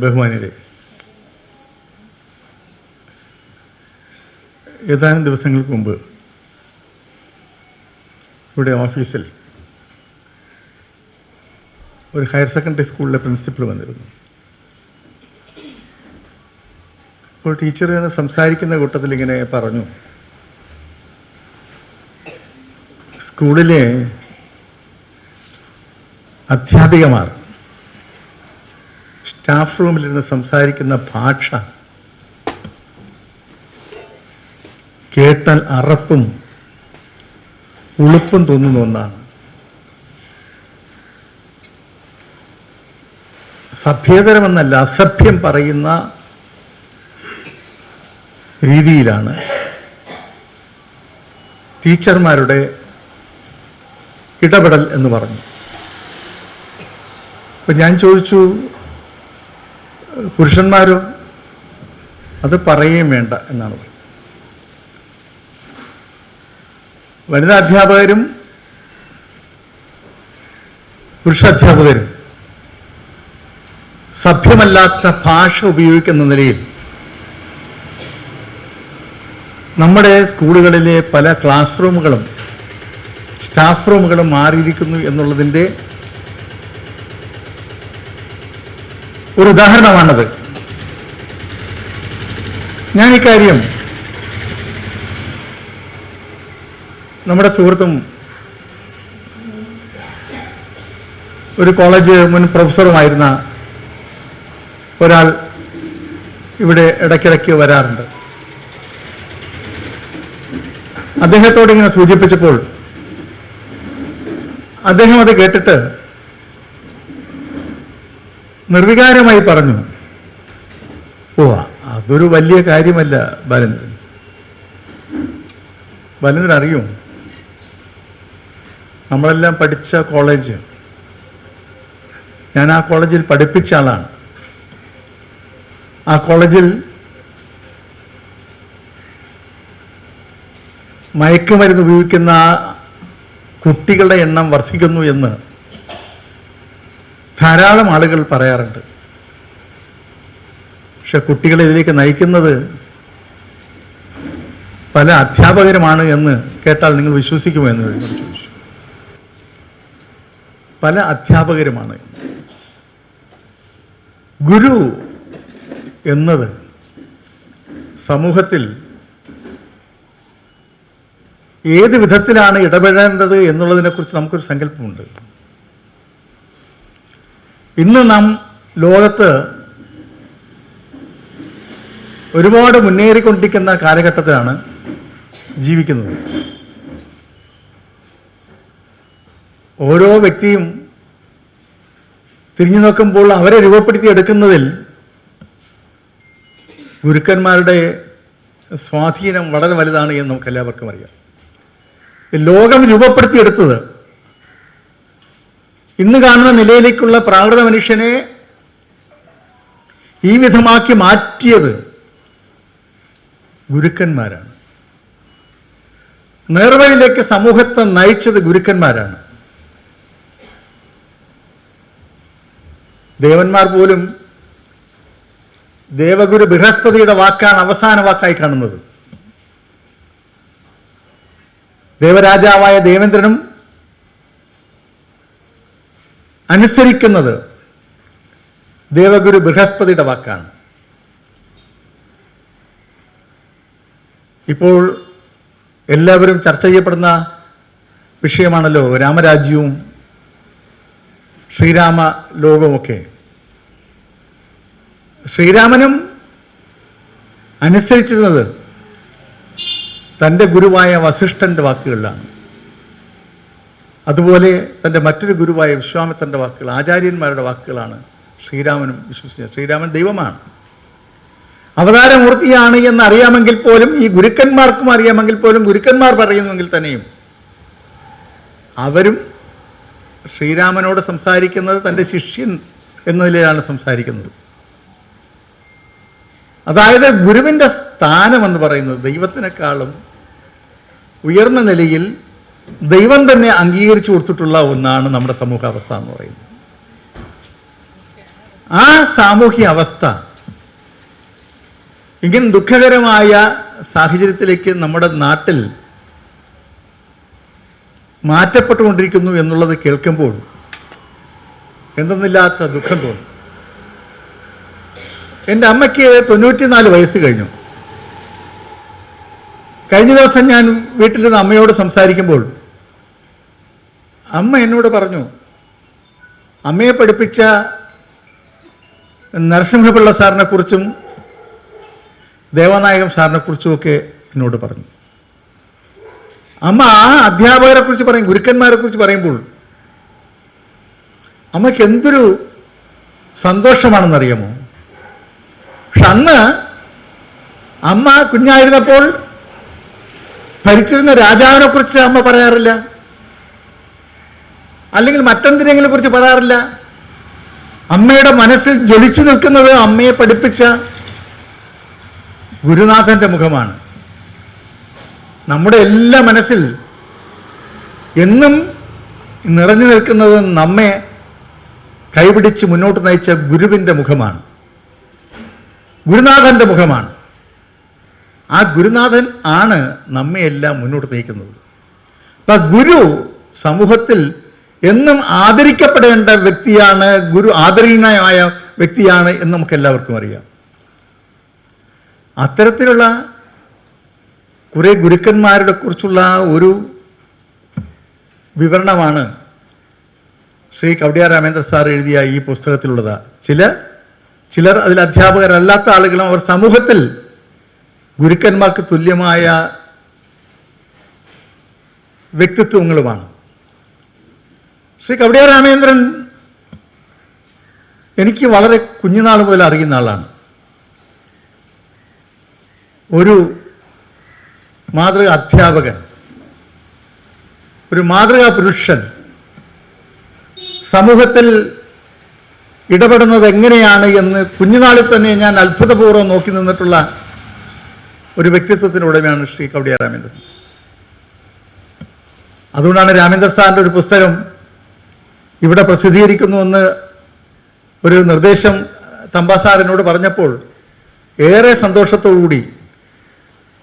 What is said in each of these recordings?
ബഹുമാന്യരെ, ഏതാനും ദിവസങ്ങൾക്ക് മുമ്പ് ഇവിടെ ഓഫീസിൽ ഒരു ഹയർ സെക്കൻഡറി സ്കൂളിലെ പ്രിൻസിപ്പൽ വന്നിരുന്നു. അപ്പോൾ ടീച്ചർ സംസാരിക്കുന്ന കൂട്ടത്തിൽ ഇങ്ങനെ പറഞ്ഞു, സ്കൂളിലെ അധ്യാപികമാർ സ്റ്റാഫ് റൂമിലിരുന്ന് സംസാരിക്കുന്ന ഭാഷ കേട്ടാൽ അറപ്പും ഉളുപ്പും തോന്നുന്ന ഒന്നാണ്. സഭ്യതരമെന്നല്ല, അസഭ്യം പറയുന്ന രീതിയിലാണ് ടീച്ചർമാരുടെ ഇടപെടൽ എന്ന് പറഞ്ഞു. അപ്പം ഞാൻ ചോദിച്ചു, പുരുഷന്മാരോ? അത് പറയുകയും വേണ്ട എന്നാണ് പറഞ്ഞത്. വനിതാ അധ്യാപകരും പുരുഷാധ്യാപകരും സഭ്യമല്ലാത്ത ഭാഷ ഉപയോഗിക്കുന്ന നിലയിൽ നമ്മുടെ സ്കൂളുകളിലെ പല ക്ലാസ് റൂമുകളും സ്റ്റാഫ് റൂമുകളും മാറിയിരിക്കുന്നു എന്നുള്ളതിൻ്റെ ഒരു ഉദാഹരണമാണത്. ഞാൻ ഇക്കാര്യം നമ്മുടെ സുഹൃത്തും ഒരു കോളേജ് മുൻ പ്രൊഫസറുമായിരുന്ന ഒരാൾ ഇവിടെ ഇടയ്ക്കിടയ്ക്ക് വരാറുണ്ട്. അദ്ദേഹത്തോട് ഇങ്ങനെ സൂചിപ്പിച്ചപ്പോൾ അദ്ദേഹം അത് കേട്ടിട്ട് നിർവികാരമായി പറഞ്ഞു, ഓ അതൊരു വലിയ കാര്യമല്ല ബാലേന്ദ്രൻ. ബാലേന്ദ്രൻ അറിയോ, നമ്മളെല്ലാം പഠിച്ച കോളേജ്, ഞാൻ ആ കോളേജിൽ പഠിപ്പിച്ച ആളാണ്. ആ കോളേജിൽ മയക്കുമരുന്ന് ഉപയോഗിക്കുന്ന കുട്ടികളുടെ എണ്ണം വർദ്ധിക്കുന്നു എന്ന് ധാരാളം ആളുകൾ പറയാറുണ്ട്. പക്ഷെ കുട്ടികളെ ഇതിലേക്ക് നയിക്കുന്നത് പല അധ്യാപകരുമാണ് എന്ന് കേട്ടാൽ നിങ്ങൾ വിശ്വസിക്കുമോ എന്ന് ചോദിച്ചു. പല അധ്യാപകരുമാണ്. ഗുരു എന്നത് സമൂഹത്തിൽ ഏത് വിധത്തിലാണ് ഇടപെടേണ്ടത് എന്നുള്ളതിനെക്കുറിച്ച് നമുക്കൊരു സങ്കല്പമുണ്ട്. ഇന്ന് നാം ലോകത്ത് ഒരുപാട് മുന്നേറിക്കൊണ്ടിരിക്കുന്ന കാലഘട്ടത്തിലാണ് ജീവിക്കുന്നത്. ഓരോ വ്യക്തിയും തിരിഞ്ഞു നോക്കുമ്പോൾ അവരെ രൂപപ്പെടുത്തിയെടുക്കുന്നതിൽ ഗുരുക്കന്മാരുടെ സ്വാധീനം വളരെ വലുതാണ് എന്ന് നമുക്ക് എല്ലാവർക്കും അറിയാം. ലോകം രൂപപ്പെടുത്തിയെടുത്തത്, ഇന്ന് കാണുന്ന നിലയിലേക്കുള്ള പ്രാകൃത മനുഷ്യനെ ഈ വിധമാക്കി മാറ്റിയത് ഗുരുക്കന്മാരാണ്. നേർവഴിയിലേക്ക് സമൂഹത്തെ നയിച്ചത് ഗുരുക്കന്മാരാണ്. ദേവന്മാർ പോലും ദേവഗുരു ബൃഹസ്പതിയുടെ വാക്കാണ് അവസാന വാക്കായി കാണുന്നത്. ദേവരാജാവായ ദേവേന്ദ്രനും അനുസരിക്കുന്നത് ദേവഗുരു ബൃഹസ്പതിയുടെ വാക്കാണ്. ഇപ്പോൾ എല്ലാവരും ചർച്ച ചെയ്യപ്പെടുന്ന വിഷയമാണല്ലോ രാമരാജ്യവും ശ്രീരാമ ലോകവുമൊക്കെ. ശ്രീരാമനും അനുസരിച്ചിരുന്നത് തൻ്റെ ഗുരുവായ വസിഷ്ഠൻ്റെ വാക്കുകളിലാണ്. അതുപോലെ തൻ്റെ മറ്റൊരു ഗുരുവായ വിശ്വാമിത്രൻ്റെ വാക്കുകൾ, ആചാര്യന്മാരുടെ വാക്കുകളാണ് ശ്രീരാമനും വിശ്വസിച്ചത്. ശ്രീരാമൻ ദൈവമാണ്, അവതാരമൂർത്തിയാണ് എന്നറിയാമെങ്കിൽ പോലും, ഈ ഗുരുക്കന്മാർക്കും അറിയാമെങ്കിൽ പോലും, ഗുരുക്കന്മാർ പറയുന്നെങ്കിൽ തന്നെയും അവരും ശ്രീരാമനോട് സംസാരിക്കുന്നത് തൻ്റെ ശിഷ്യൻ എന്നതിലാണ് സംസാരിക്കുന്നത്. അതായത് ഗുരുവിൻ്റെ സ്ഥാനമെന്ന് പറയുന്നത് ദൈവത്തിനേക്കാളും ഉയർന്ന നിലയിൽ ദൈവം തന്നെ അംഗീകരിച്ചു കൊടുത്തിട്ടുള്ള ഒന്നാണ് നമ്മുടെ സമൂഹാവസ്ഥ എന്ന് പറയുന്നത്. ആ സാമൂഹ്യ അവസ്ഥ ഇങ്ങനെ ദുഃഖകരമായ സാഹചര്യത്തിലേക്ക് നമ്മുടെ നാട്ടിൽ മാറ്റപ്പെട്ടുകൊണ്ടിരിക്കുന്നു എന്നുള്ളത് കേൾക്കുമ്പോൾ എന്തെന്നില്ലാത്ത ദുഃഖം തോന്നും. എൻ്റെ അമ്മയ്ക്ക് 94 വയസ്സ് കഴിഞ്ഞു. കഴിഞ്ഞ ദിവസം ഞാൻ വീട്ടിൽ നിന്ന് അമ്മയോട് സംസാരിക്കുമ്പോൾ അമ്മ എന്നോട് പറഞ്ഞു, അമ്മയെ പഠിപ്പിച്ച നരസിംഹപിള്ള സാറിനെ കുറിച്ചും ദേവനായകം സാറിനെ കുറിച്ചുമൊക്കെ എന്നോട് പറഞ്ഞു. അമ്മ ആ അധ്യാപകരെ കുറിച്ച് പറയും, ഗുരുക്കന്മാരെ കുറിച്ച് പറയുമ്പോൾ അമ്മയ്ക്ക് എന്തൊരു സന്തോഷമാണെന്നറിയാമോ? പക്ഷെ അന്ന് അമ്മ കുഞ്ഞായിരുന്നപ്പോൾ ഭരിച്ചിരുന്ന രാജാവിനെ കുറിച്ച് അമ്മ പറയാറില്ല, അല്ലെങ്കിൽ മറ്റെന്തിനെങ്കിലും കുറിച്ച് പറയാറില്ല. അമ്മയുടെ മനസ്സിൽ ജ്വലിച്ചു നിൽക്കുന്നത് അമ്മയെ പഠിപ്പിച്ച ഗുരുനാഥന്റെ മുഖമാണ്. നമ്മുടെ എല്ലാ മനസ്സിൽ എന്നും നിറഞ്ഞു നിൽക്കുന്നത് നമ്മെ കൈപിടിച്ച് മുന്നോട്ട് നയിച്ച ഗുരുവിൻ്റെ മുഖമാണ്, ഗുരുനാഥന്റെ മുഖമാണ്. ആ ഗുരുനാഥൻ ആണ് നമ്മയെല്ലാം മുന്നോട്ട് നയിക്കുന്നത്. അപ്പം ഗുരു സമൂഹത്തിൽ എന്നും ആദരിക്കപ്പെടേണ്ട വ്യക്തിയാണ്, ഗുരു ആദരണീയനായ വ്യക്തിയാണ് എന്ന് നമുക്ക് എല്ലാവർക്കും അറിയാം. അത്തരത്തിലുള്ള കുറേ ഗുരുക്കന്മാരുടെ കുറിച്ചുള്ള ഒരു വിവരണമാണ് ശ്രീ കവടിയാർ രാമേന്ദ്ര സാർ എഴുതിയ ഈ പുസ്തകത്തിലുള്ളത്. ചിലർ അതിൽ അധ്യാപകരല്ലാത്ത ആളുകളും അവർ സമൂഹത്തിൽ ഗുരുക്കന്മാർക്ക് തുല്യമായ വ്യക്തിത്വങ്ങളുമാണ്. ശ്രീ കവടിയാർ രാമേന്ദ്രൻ എനിക്ക് വളരെ കുഞ്ഞുനാൾ മുതൽ അറിയുന്ന ആളാണ്. ഒരു മാതൃക അധ്യാപകൻ, ഒരു മാതൃകാ പുരുഷൻ, സമൂഹത്തിൽ ഇടപെടുന്നത് എങ്ങനെയാണ് എന്ന് കുഞ്ഞുനാളിൽ തന്നെ ഞാൻ അത്ഭുതപൂർവ്വം നോക്കി നിന്നിട്ടുള്ള ഒരു വ്യക്തിത്വത്തിന് ഉടമയാണ് ശ്രീ കവടിയാർ രാമേന്ദ്രൻ. അതുകൊണ്ടാണ് രാമേന്ദ്ര സാറിൻ്റെ ഒരു പുസ്തകം ഇവിടെ പ്രസിദ്ധീകരിക്കുന്നുവെന്ന് ഒരു നിർദ്ദേശം തമ്പാസാറിനോട് പറഞ്ഞപ്പോൾ ഏറെ സന്തോഷത്തോടുകൂടി,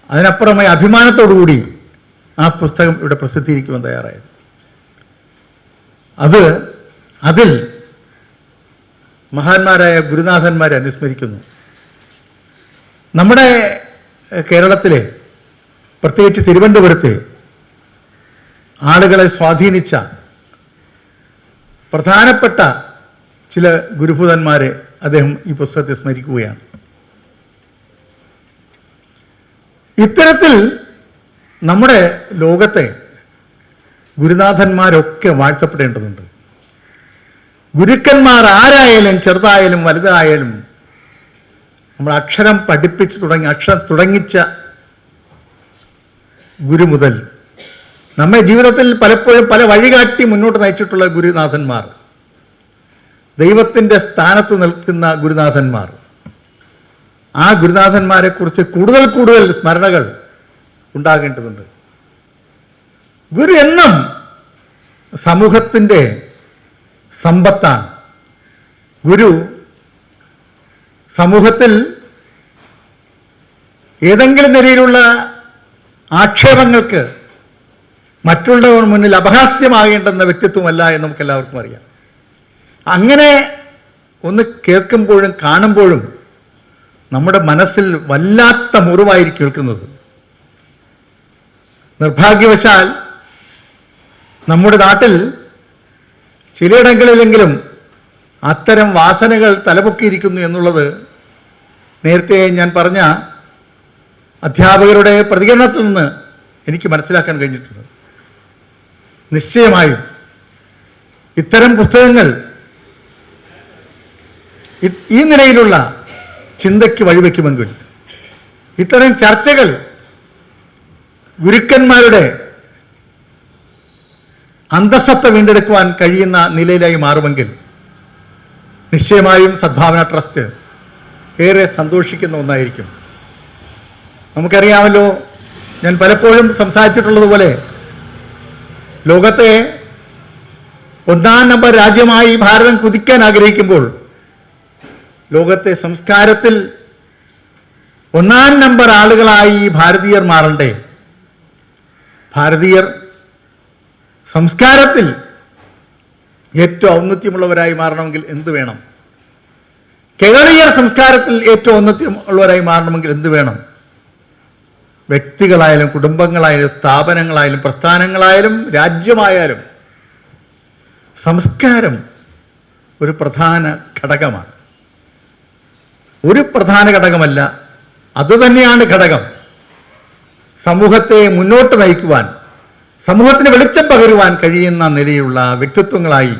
അതിനപ്പുറമായി അഭിമാനത്തോടുകൂടി ആ പുസ്തകം ഇവിടെ പ്രസിദ്ധീകരിക്കുവാൻ തയ്യാറായത്. അതിൽ മഹാന്മാരായ ഗുരുനാഥന്മാരെ അനുസ്മരിക്കുന്നു. നമ്മുടെ കേരളത്തിലെ, പ്രത്യേകിച്ച് തിരുവനന്തപുരത്തെ ആളുകളെ സ്വാധീനിച്ച പ്രധാനപ്പെട്ട ചില ഗുരുഭൂതന്മാരെ അദ്ദേഹം ഈ പുസ്തകത്തെ സ്മരിക്കുകയാണ്. ഇത്തരത്തിൽ നമ്മുടെ ലോകത്തെ ഗുരുനാഥന്മാരൊക്കെ വാഴ്ത്തപ്പെടേണ്ടതുണ്ട്. ഗുരുക്കന്മാർ ആരായാലും ചെറുതായാലും വലുതായാലും നമ്മൾ അക്ഷരം പഠിപ്പിച്ചു അക്ഷരം തുടങ്ങിച്ച ഗുരു മുതൽ നമ്മെ ജീവിതത്തിൽ പലപ്പോഴും പല വഴികാട്ടി മുന്നോട്ട് നയിച്ചിട്ടുള്ള ഗുരുനാഥന്മാർ, ദൈവത്തിൻ്റെ സ്ഥാനത്ത് നിൽക്കുന്ന ഗുരുനാഥന്മാർ, ആ ഗുരുനാഥന്മാരെ കുറിച്ച് കൂടുതൽ സ്മരണകൾ ഉണ്ടാകേണ്ടതുണ്ട്. ഗുരു എന്നും സമൂഹത്തിൻ്റെ സമ്പത്താണ്. ഗുരു സമൂഹത്തിൽ ഏതെങ്കിലും നിലയിലുള്ള ആക്ഷേപങ്ങൾക്ക് മറ്റുള്ളവർ മുന്നിൽ അപഹാസ്യമാകേണ്ടുന്ന വ്യക്തിത്വമല്ല എന്ന് നമുക്ക് എല്ലാവർക്കും അറിയാം. അങ്ങനെ ഒന്ന് കേൾക്കുമ്പോഴും കാണുമ്പോഴും നമ്മുടെ മനസ്സിൽ വല്ലാത്ത മുറിവായിരിക്കും കേൾക്കുന്നത്. നിർഭാഗ്യവശാൽ നമ്മുടെ നാട്ടിൽ ചിലയിടങ്ങളിലെങ്കിലും അത്തരം വാസനകൾ തലപൊക്കിയിരിക്കുന്നു എന്നുള്ളത് നേരത്തെ ഞാൻ പറഞ്ഞ അധ്യാപകരുടെ പ്രതികരണത്തിൽ നിന്ന് എനിക്ക് മനസ്സിലാക്കാൻ കഴിഞ്ഞിട്ടുണ്ട്. നിശ്ചയമായും ഇത്തരം പുസ്തകങ്ങൾ ഈ നിലയിലുള്ള ചിന്തയ്ക്ക് വഴിവെക്കുമെങ്കിൽ, ഇത്തരം ചർച്ചകൾ ഗുരുക്കന്മാരുടെ അന്തസത്ത വീണ്ടെടുക്കുവാൻ കഴിയുന്ന നിലയിലായി മാറുമെങ്കിൽ നിശ്ചയമായും സദ്ഭാവന ട്രസ്റ്റ് ഏറെ സന്തോഷിക്കുന്ന ഒന്നായിരിക്കും. നമുക്കറിയാമല്ലോ, ഞാൻ പലപ്പോഴും സംസാരിച്ചിട്ടുള്ളതുപോലെ ലോകത്തെ 1-ാം നമ്പർ രാജ്യമായി ഭാരതം കുതിക്കാൻ ആഗ്രഹിക്കുമ്പോൾ ലോകത്തെ സംസ്കാരത്തിൽ ഒന്നാം നമ്പർ ആളുകളായി ഭാരതീയർ മാറണ്ടേ? ഭാരതീയർ സംസ്കാരത്തിൽ ഏറ്റവും ഔന്നത്യമുള്ളവരായി മാറണമെങ്കിൽ എന്ത് വേണം? കേരളീയർ സംസ്കാരത്തിൽ ഏറ്റവും ഔന്നത്യമുള്ളവരായി മാറണമെങ്കിൽ എന്ത് വേണം? വ്യക്തികളായാലും കുടുംബങ്ങളായാലും സ്ഥാപനങ്ങളായാലും പ്രസ്ഥാനങ്ങളായാലും രാജ്യമായാലും സംസ്കാരം ഒരു പ്രധാന ഘടകമാണ്. ഒരു പ്രധാന ഘടകമല്ല, അതുതന്നെയാണ് ഘടകം. സമൂഹത്തെ മുന്നോട്ട് നയിക്കുവാൻ, സമൂഹത്തിന് വെളിച്ചം പകരുവാൻ കഴിയുന്ന നിലയിലുള്ള വ്യക്തിത്വങ്ങളായി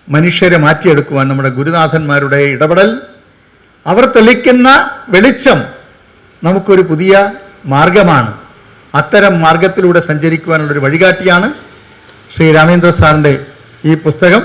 മനുഷ്യരെ മാറ്റിയെടുക്കുവാൻ നമ്മുടെ ഗുരുനാഥന്മാരുടെ ഇടപെടൽ, അവർ തെളിക്കുന്ന വെളിച്ചം നമുക്കൊരു പുതിയ മാർഗമാണ്. അത്തരം മാർഗത്തിലൂടെ സഞ്ചരിക്കുവാനുള്ളൊരു വഴികാട്ടിയാണ് ശ്രീ രാമേന്ദ്ര സാറിൻ്റെ ഈ പുസ്തകം.